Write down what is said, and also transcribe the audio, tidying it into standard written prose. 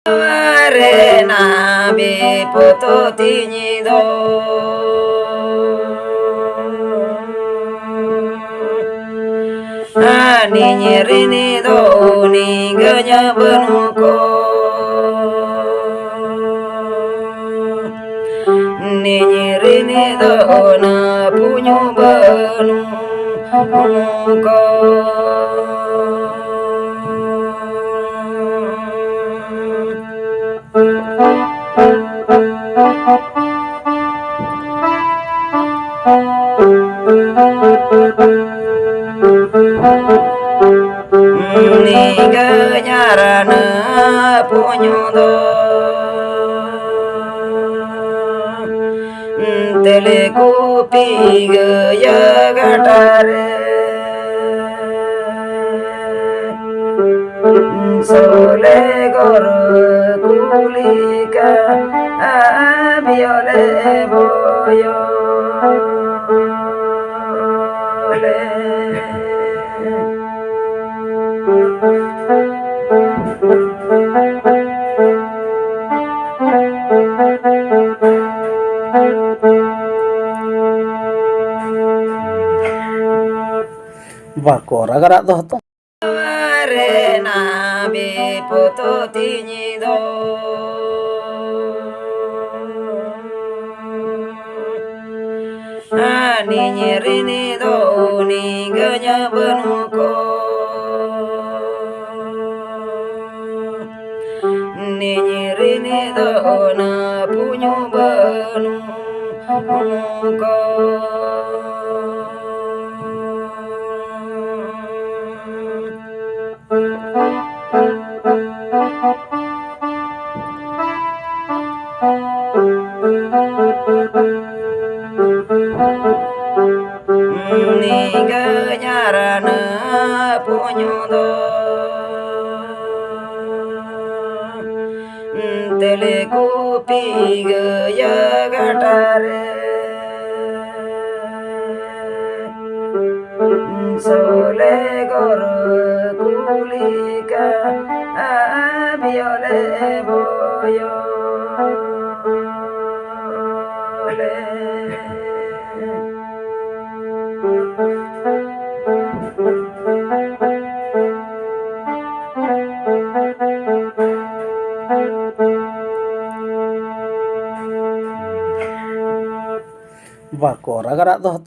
Arena be poto tiñido ani nyerini do ni ganya benuko ni nyerini do na punyu benu ko ni ganyarana punyu do telekopi gaya gatare sole goro kulika abiole boyo Bakora garak doh tuh. Arena be poto tiñido ani nyerini do ni ganya benuko ni nyerini do na punyu benu ko ni ganyarana punyu do telekopi gaya gatare sole goro kulika abiole boyo Bakora garak doh tuh.